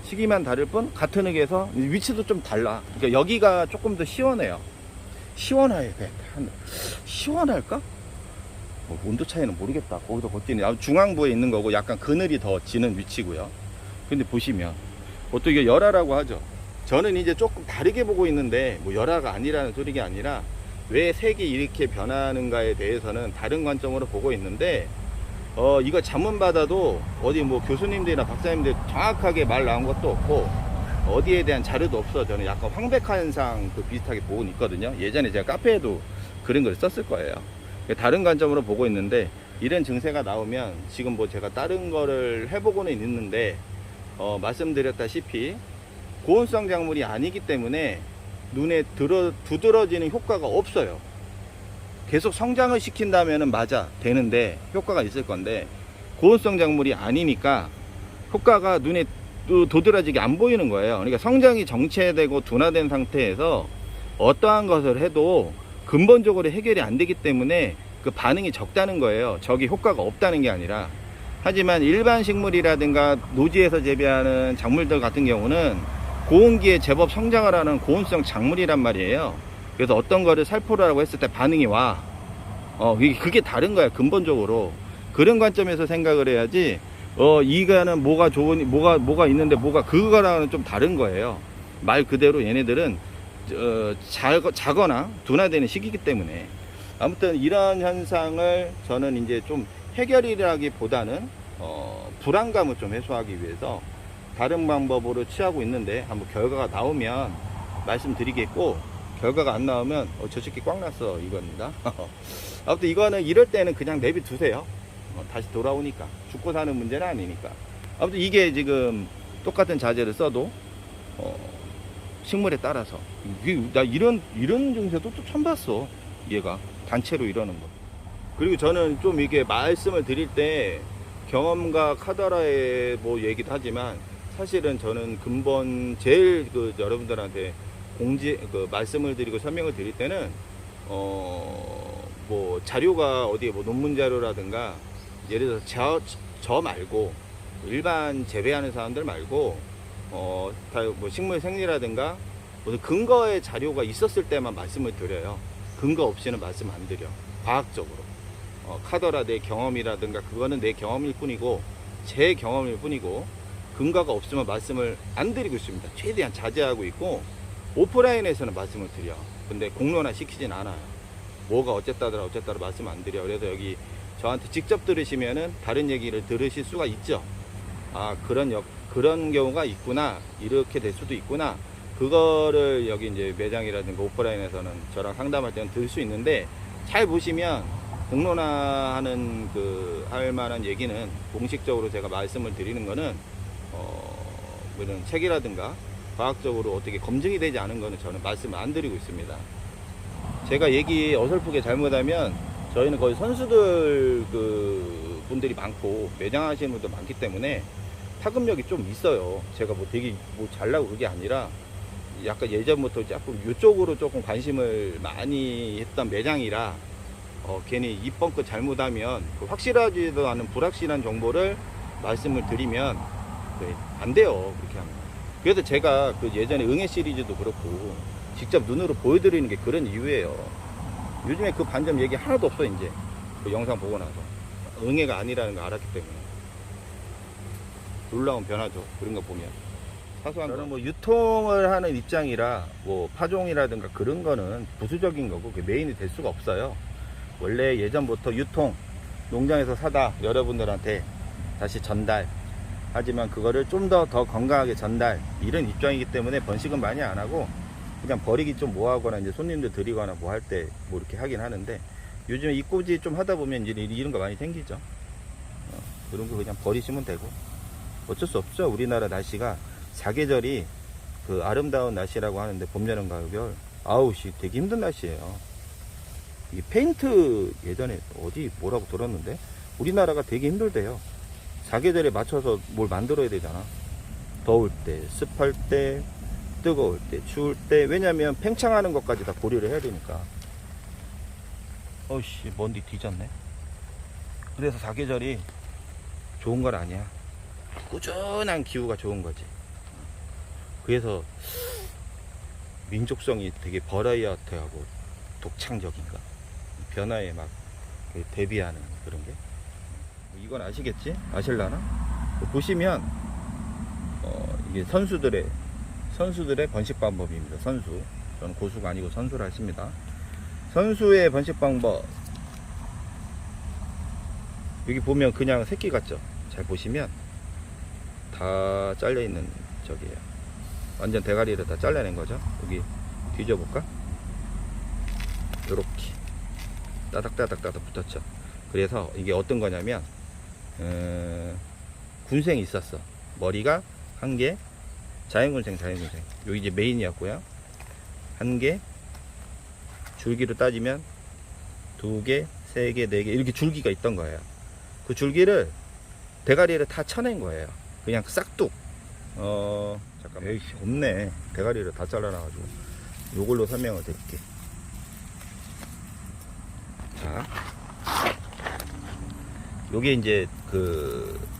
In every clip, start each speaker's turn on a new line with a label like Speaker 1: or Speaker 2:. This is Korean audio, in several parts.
Speaker 1: 시기만 다를 뿐 같은 흙에서 위치도 좀 달라. 그러니까 여기가 조금 더 시원해요. 시원할까? 온도 차이는 모르겠다. 거기서 걷기는 중앙부에 있는 거고 약간 그늘이 더 지는 위치고요. 근데 보시면 보통 이게 열화라고 하죠. 저는 이제 조금 다르게 보고 있는데 뭐 열화가 아니라는 소리가 아니라 왜 색이 이렇게 변하는가에 대해서는 다른 관점으로 보고 있는데 이거 자문받아도 어디 뭐 교수님들이나 박사님들 정확하게 말 나온 것도 없고 어디에 대한 자료도 없어. 저는 약간 황백한상 그 비슷하게 보고 있거든요. 예전에 제가 카페에도 그런 걸 썼을 거예요. 다른 관점으로 보고 있는데 이런 증세가 나오면 지금 뭐 제가 다른 거를 해보고는 있는데 말씀드렸다시피 고온성 작물이 아니기 때문에 눈에 두드러지는 효과가 없어요. 계속 성장을 시킨다면 맞아 되는데 효과가 있을 건데 고온성 작물이 아니니까 효과가 눈에 도드라지게 안 보이는 거예요. 그러니까 성장이 정체되고 둔화된 상태에서 어떠한 것을 해도 근본적으로 해결이 안 되기 때문에 그 반응이 적다는 거예요. 저기 효과가 없다는 게 아니라. 하지만 일반 식물이라든가 노지에서 재배하는 작물들 같은 경우는 고온기에 제법 성장을 하는 고온성 작물이란 말이에요. 그래서 어떤 거를 살포라고 했을 때 반응이 와. 그게 다른 거야, 근본적으로. 그런 관점에서 생각을 해야지, 이거는 뭐가 뭐가 있는데 그거랑은 좀 다른 거예요. 말 그대로 얘네들은, 자거나 둔화되는 시기이기 때문에. 아무튼 이런 현상을 저는 이제 좀 해결이라기보다는, 불안감을 좀 해소하기 위해서 다른 방법으로 취하고 있는데 한번 결과가 나오면 말씀드리겠고 결과가 안 나오면 저 새끼 꽉 났어 이겁니다. 아무튼 이거는 이럴 때는 그냥 내비 두세요. 다시 돌아오니까 죽고 사는 문제는 아니니까. 아무튼 이게 지금 똑같은 자재를 써도 식물에 따라서 나 이런 증세도 또 처음 봤어. 얘가 단체로 이러는 거. 그리고 저는 좀 이게 말씀을 드릴 때 경험과 카더라의 뭐 얘기도 하지만 사실은 저는 근본 제일 여러분들한테 말씀을 드리고 설명을 드릴 때는 뭐 자료가 어디에 뭐 논문 자료라든가 예를 들어서 저 말고 일반 재배하는 사람들 말고 다 뭐 식물 생리라든가 무슨 근거의 자료가 있었을 때만 말씀을 드려요. 근거 없이는 말씀 안 드려. 과학적으로. 카더라 내 경험이라든가 그거는 내 경험일 뿐이고 제 경험일 뿐이고 근거가 없으면 말씀을 안 드리고 있습니다. 최대한 자제하고 있고 오프라인에서는 말씀을 드려. 근데 공론화 시키진 않아요. 뭐가 어쨌다더라 말씀 안 드려. 그래서 여기 저한테 직접 들으시면은 다른 얘기를 들으실 수가 있죠. 아 그런 경우가 있구나. 이렇게 될 수도 있구나. 그거를 여기 이제 매장이라든가 오프라인에서는 저랑 상담할 때는 들을 수 있는데 잘 보시면 공론화하는 할 만한 얘기는 공식적으로 제가 말씀을 드리는 거는 이런 책이라든가 과학적으로 어떻게 검증이 되지 않은 거는 저는 말씀을 안 드리고 있습니다. 제가 얘기 어설프게 잘못하면 저희는 거의 선수들 분들이 많고 매장 하시는 분도 많기 때문에 파급력이 좀 있어요. 제가 뭐 되게 뭐 잘나고 그게 아니라 약간 예전부터 조금 이쪽으로 조금 관심을 많이 했던 매장이라 괜히 입번껏 잘못하면 확실하지도 않은 불확실한 정보를 말씀을 드리면 안 돼요. 그렇게 하면. 그래서 제가 예전에 응애 시리즈도 그렇고 직접 눈으로 보여드리는 게 그런 이유예요. 요즘에 그 반점 얘기 하나도 없어. 이제 그 영상 보고 나서 응애가 아니라는 걸 알았기 때문에 놀라운 변화죠. 그런 거 보면 사소한 저는 뭐 유통을 하는 입장이라 뭐 파종이라든가 그런 거는 부수적인 거고 그게 메인이 될 수가 없어요. 원래 예전부터 유통 농장에서 사다 여러분들한테 다시 전달 하지만 그거를 좀 더 건강하게 전달 이런 입장이기 때문에 번식은 많이 안 하고 그냥 버리기 좀 뭐하거나 이제 손님들 드리거나 뭐 할 때 뭐 이렇게 하긴 하는데 요즘에 입꼬지 좀 하다 보면 이제 이런 거 많이 생기죠. 그런 거 그냥 버리시면 되고 어쩔 수 없죠. 우리나라 날씨가 사계절이 아름다운 날씨라고 하는데 봄, 여름, 가을, 겨울 아우씨 되게 힘든 날씨예요. 이 페인트 예전에 어디 뭐라고 들었는데 우리나라가 되게 힘들대요. 사계절에 맞춰서 뭘 만들어야 되잖아. 더울 때, 습할 때, 뜨거울 때, 추울 때. 왜냐면 팽창하는 것까지 다 고려를 해야 되니까. 어이씨 먼디 뒤졌네. 그래서 사계절이 좋은 건 아니야. 꾸준한 기후가 좋은 거지. 그래서 민족성이 되게 버라이어티하고 독창적인가? 변화에 막 대비하는 그런 게. 이건 아시겠지? 아실라나? 보시면 이게 선수들의 번식 방법입니다. 선수. 저는 고수가 아니고 선수를 했습니다. 선수의 번식 방법. 여기 보면 그냥 새끼 같죠? 잘 보시면 다 잘려 있는 저기에요. 완전 대가리를 다 잘라낸 거죠. 여기 뒤져볼까? 요렇게 따닥따닥 붙었죠. 그래서 이게 어떤 거냐면 군생이 있었어. 머리가 한 개, 자연군생. 여기 이제 메인이었고요. 한 개, 줄기로 따지면 두 개, 세 개, 네 개 이렇게 줄기가 있던 거예요. 그 줄기를 대가리를 다 쳐낸 거예요. 그냥 싹둑. 잠깐만. 에이씨, 없네. 대가리를 다 잘라놔가지고. 요걸로 설명을 드릴게. 자, 요게 이제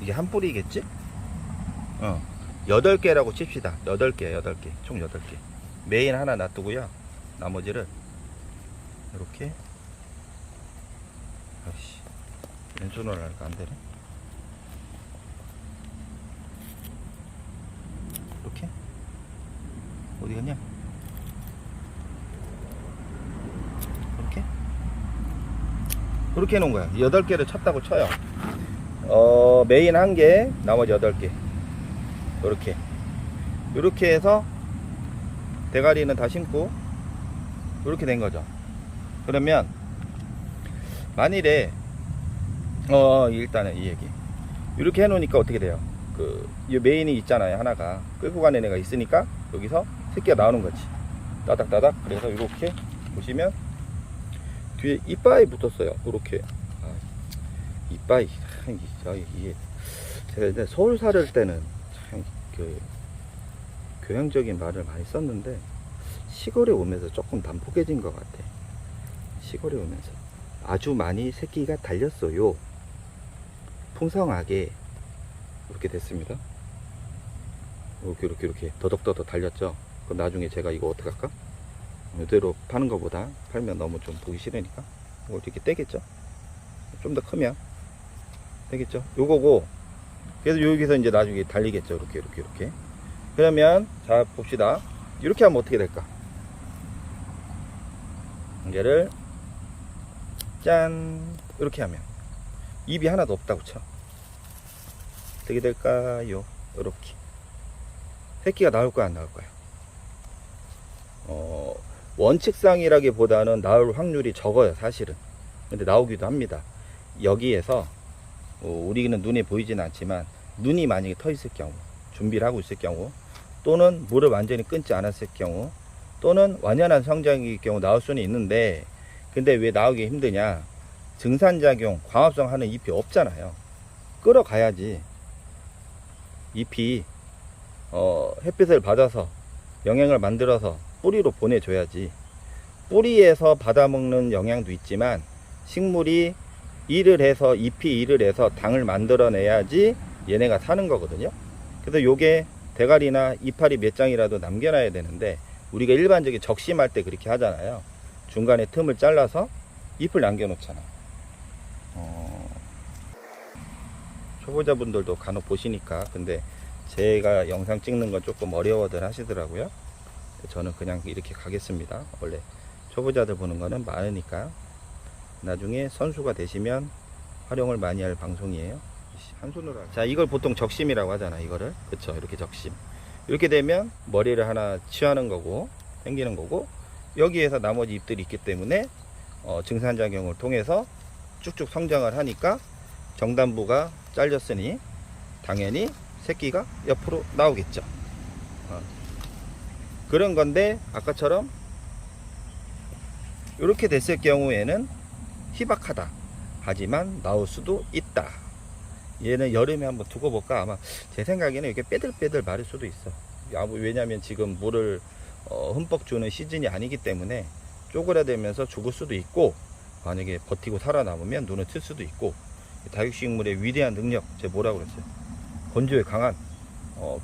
Speaker 1: 이게 한 뿌리겠지? 8개라고 칩시다. 8개. 총 8개. 메인 하나 놔두고요. 나머지를 이렇게. 아이씨, 왼손으로 하니까 안 되네. 이렇게. 어디 갔냐? 이렇게 해놓은 거야. 8개를 쳤다고 쳐요. 메인 1개, 나머지 8개. 이렇게 해서 대가리는 다 심고 이렇게 된 거죠. 그러면 만일에 일단은 이 얘기 이렇게 해놓으니까 어떻게 돼요? 이 메인이 있잖아요. 하나가 끌고 가는 애가 있으니까 여기서 새끼가 나오는 거지. 따닥따닥. 그래서 이렇게 보시면 뒤에 이빠이 붙었어요. 이렇게. 이빠이. 이게 제가 서울 살을 때는 참 교양적인 말을 많이 썼는데 시골에 오면서 조금 난폭해진 것 같아. 시골에 오면서 아주 많이 새끼가 달렸어요. 풍성하게 이렇게 됐습니다. 이렇게 더덕더덕 달렸죠. 그럼 나중에 제가 이거 어떻게 할까? 이대로 파는 것보다 팔면 너무 좀 보기 싫으니까 이걸 이렇게 떼겠죠. 좀 더 크면 떼겠죠. 요거고. 그래서 여기서 이제 나중에 달리겠죠. 이렇게. 그러면 자 봅시다. 이렇게 하면 어떻게 될까? 얘를 짠 이렇게 하면 입이 하나도 없다고 쳐. 어떻게 될까요? 이렇게 새끼가 나올 거야 안 나올 거야? 원칙상이라기보다는 나올 확률이 적어요 사실은. 근데 나오기도 합니다. 여기에서 우리는 눈에 보이지는 않지만 눈이 만약에 터 있을 경우, 준비를 하고 있을 경우, 또는 물을 완전히 끊지 않았을 경우, 또는 완연한 성장일 경우 나올 수는 있는데, 근데 왜 나오기 힘드냐? 증산작용, 광합성 하는 잎이 없잖아요. 끌어가야지 잎이 햇빛을 받아서 영양을 만들어서 뿌리로 보내줘야지. 뿌리에서 받아먹는 영양도 있지만 식물이 일을 해서, 잎이 일을 해서 당을 만들어내야지 얘네가 사는 거거든요. 그래서 요게 대가리나 이파리 몇 장이라도 남겨놔야 되는데, 우리가 일반적인 적심할 때 그렇게 하잖아요. 중간에 틈을 잘라서 잎을 남겨놓잖아. 초보자분들도 간혹 보시니까, 근데 제가 영상 찍는 건 조금 어려워들 하시더라고요. 저는 그냥 이렇게 가겠습니다. 원래 초보자들 보는 거는 많으니까 나중에 선수가 되시면 활용을 많이 할 방송이에요. 한 손으로. 자, 이걸 보통 적심이라고 하잖아. 이거를. 그쵸? 이렇게 적심. 이렇게 되면 머리를 하나 취하는 거고, 당기는 거고, 여기에서 나머지 잎들이 있기 때문에 증산작용을 통해서 쭉쭉 성장을 하니까 정단부가 잘렸으니 당연히 새끼가 옆으로 나오겠죠. 그런 건데, 아까처럼 이렇게 됐을 경우에는 희박하다. 하지만 나올 수도 있다. 얘는 여름에 한번 두고 볼까? 아마 제 생각에는 이렇게 빼들빼들 마를 수도 있어. 왜냐면 지금 물을 흠뻑 주는 시즌이 아니기 때문에 쪼그라들면서 죽을 수도 있고, 만약에 버티고 살아남으면 눈을 틀 수도 있고. 다육식물의 위대한 능력, 제가 뭐라고 그랬어요? 건조에 강한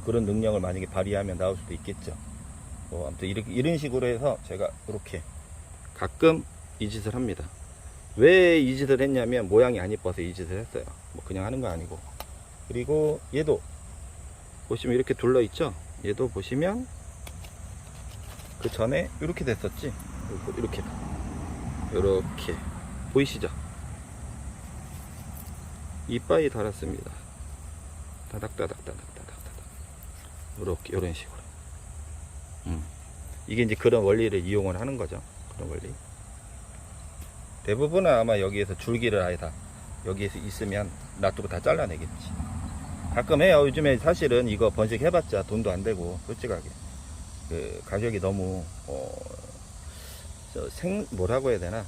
Speaker 1: 그런 능력을 만약에 발휘하면 나올 수도 있겠죠. 아무튼 이런 식으로 해서 제가 이렇게 가끔 이 짓을 합니다. 왜 이 짓을 했냐면 모양이 안 이뻐서 이 짓을 했어요. 뭐 그냥 하는 거 아니고. 그리고 얘도 보시면 이렇게 둘러 있죠. 얘도 보시면 그 전에 이렇게 됐었지. 이렇게 보이시죠? 이빨이 달았습니다. 다닥다닥다닥다닥다닥 이렇게 이런 식으로. 이게 이제 그런 원리를 이용을 하는 거죠. 그런 원리. 대부분은 아마 여기에서 줄기를 아예 다 여기에서 있으면 놔두고 다 잘라내겠지. 가끔 해요. 요즘에 사실은 이거 번식 해봤자 돈도 안 되고 솔직하게 그 가격이 너무 뭐라고 해야 되나,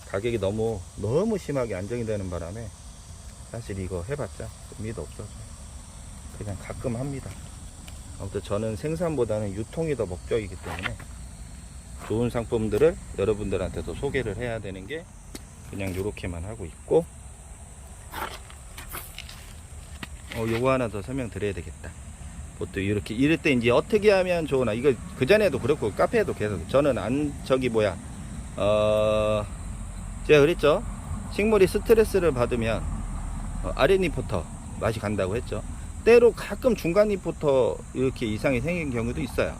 Speaker 1: 가격이 너무 심하게 안정이 되는 바람에 사실 이거 해봤자 의미도 없어서 그냥 가끔 합니다. 아무튼 저는 생산보다는 유통이 더 목적이기 때문에 좋은 상품들을 여러분들한테도 소개를 해야 되는 게 그냥 요렇게만 하고 있고, 요거 하나 더 설명드려야 되겠다. 보통 이렇게 이럴 때 이제 어떻게 하면 좋으나, 이거 그전에도 그렇고 카페에도 계속 저는 제가 그랬죠. 식물이 스트레스를 받으면 아랫잎부터 맛이 간다고 했죠. 때로 가끔 중간잎부터 이렇게 이상이 생긴 경우도 있어요.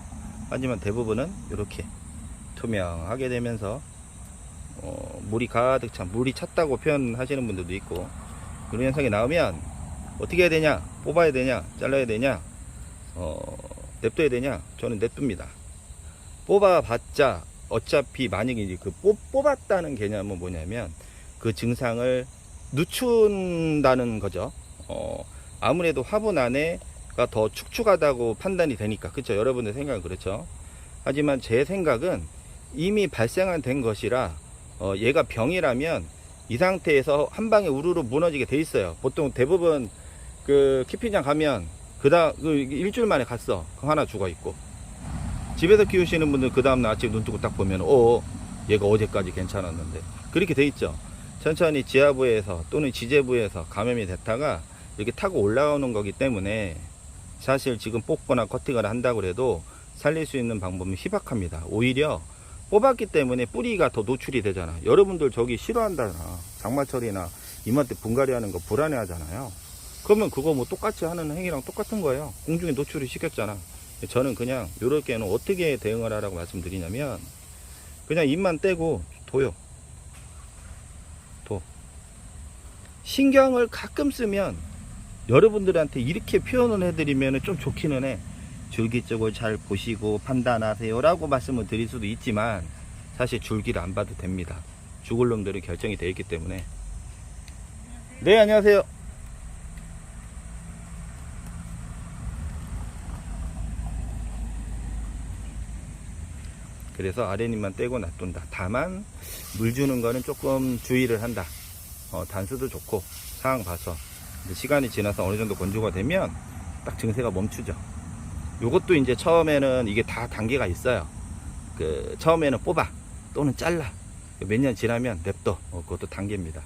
Speaker 1: 하지만 대부분은 이렇게 투명하게 되면서 물이 가득 찬, 물이 찼다고 표현하시는 분들도 있고, 그런 현상이 나오면 어떻게 해야 되냐, 뽑아야 되냐, 잘라야 되냐, 냅둬야 되냐. 저는 냅둡니다. 뽑아봤자 어차피 만약에 이제 그 뽑았다는 개념은 뭐냐면 그 증상을 늦춘다는 거죠. 아무래도 화분 안에가 더 축축하다고 판단이 되니까. 그렇죠? 여러분의 생각은 그렇죠. 하지만 제 생각은 이미 발생한 된 것이라 얘가 병이라면 이 상태에서 한 방에 우르르 무너지게 돼 있어요. 보통 대부분 그 키피장 가면 일주일 만에 갔어. 하나 죽어 있고. 집에서 키우시는 분들 그 다음날 아침 눈 뜨고 딱 보면 얘가 어제까지 괜찮았는데, 그렇게 돼 있죠. 천천히 지하부에서 또는 지재부에서 감염이 됐다가 이렇게 타고 올라오는 거기 때문에 사실 지금 뽑거나 커팅을 한다고 해도 살릴 수 있는 방법은 희박합니다. 오히려 뽑았기 때문에 뿌리가 더 노출이 되잖아. 여러분들 저기 싫어한다나, 장마철이나 이맘때 분갈이 하는 거 불안해 하잖아요. 그러면 그거 뭐 똑같이 하는 행위랑 똑같은 거예요. 공중에 노출을 시켰잖아. 저는 그냥 요렇게는 어떻게 대응을 하라고 말씀드리냐면, 그냥 잎만 떼고 둬요. 신경을 가끔 쓰면 여러분들한테 이렇게 표현을 해드리면 좀 좋기는 해. 줄기 쪽을 잘 보시고 판단하세요 라고 말씀을 드릴 수도 있지만, 사실 줄기를 안 봐도 됩니다. 죽을 놈들은 결정이 되어 있기 때문에. 네, 안녕하세요. 그래서 아랫잎만 떼고 놔둔다. 다만 물 주는 거는 조금 주의를 한다. 단수도 좋고 상황 봐서. 시간이 지나서 어느 정도 건조가 되면 딱 증세가 멈추죠. 요것도 이제 처음에는 이게 다 단계가 있어요. 처음에는 뽑아 또는 잘라, 몇 년 지나면 냅둬. 그것도 단계입니다.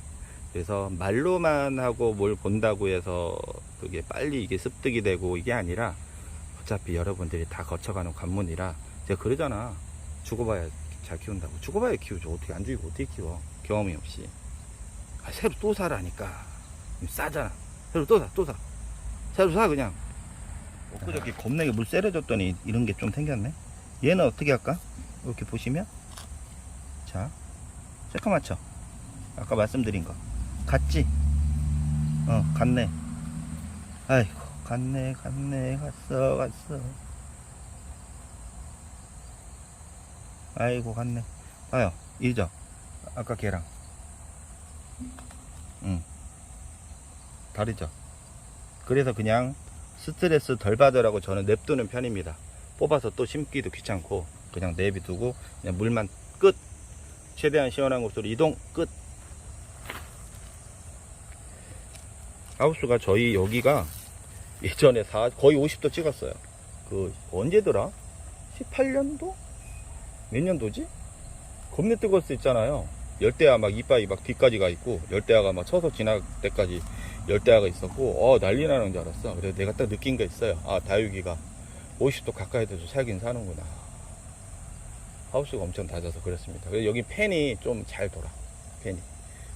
Speaker 1: 그래서 말로만 하고 뭘 본다고 해서 그게 빨리 이게 습득이 되고 이게 아니라, 어차피 여러분들이 다 거쳐가는 관문이라. 제가 그러잖아. 죽어봐야 잘 키운다고. 죽어봐야 키우죠. 어떻게 안 죽이고 어떻게 키워, 경험이 없이. 새로 또 사라니까. 싸잖아. 새로 또 사. 새로 사 그냥. 엊그저께 겁나게 물 세려줬더니 이런 게 좀 생겼네. 얘는 어떻게 할까? 이렇게 보시면, 자, 새까맣죠? 아까 말씀드린 거 같지? 갔네. 아이고, 갔네. 갔어. 아이고, 갔네. 봐요, 이죠? 아까 걔랑 다르죠? 그래서 그냥 스트레스 덜 받으라고 저는 냅두는 편입니다. 뽑아서 또 심기도 귀찮고 그냥 내비두고 그냥 물만 끝. 최대한 시원한 곳으로 이동 끝. 하우스가 저희 여기가 예전에 거의 50도 찍었어요. 언제더라? 18년도? 몇 년도지? 겁내 뜨거울 수 있잖아요. 열대야 막 이빨이 막 뒤까지 가 있고, 열대야가 막 쳐서 지날 때까지 열대야가 있었고 난리 나는 줄 알았어. 그래서 내가 딱 느낀 게 있어요. 아, 다육이가 50도 가까이 돼서 살긴 사는구나. 하우스가 엄청 낮아서 그렇습니다. 그래서 여기 팬이 좀 잘 돌아. 팬이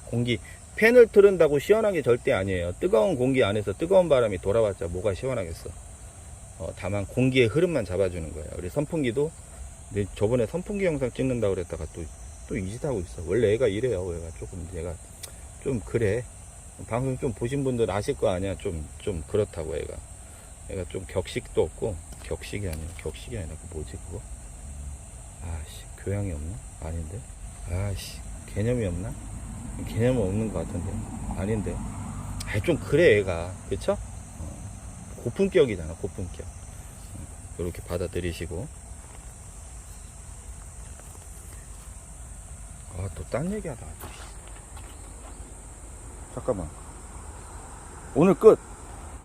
Speaker 1: 공기, 팬을 틀은다고 시원한 게 절대 아니에요. 뜨거운 공기 안에서 뜨거운 바람이 돌아봤자 뭐가 시원하겠어. 다만 공기의 흐름만 잡아주는 거예요. 우리 선풍기도 저번에 선풍기 영상 찍는다고 그랬다가 또 이 짓 하고 있어. 원래 애가 이래요. 얘가 좀 그래. 방송 좀 보신 분들 아실 거 아니야. 좀 그렇다고 애가 좀 격식도 없고, 격식이 아니라 그 뭐지 그거? 아씨, 교양이 없나? 아닌데. 아씨, 개념이 없나? 개념은 없는 것 같은데. 아닌데. 좀 그래 애가. 그쵸? 고품격이잖아, 고품격. 이렇게 받아들이시고. 또 딴 얘기하다. 잠깐만. 오늘 끝.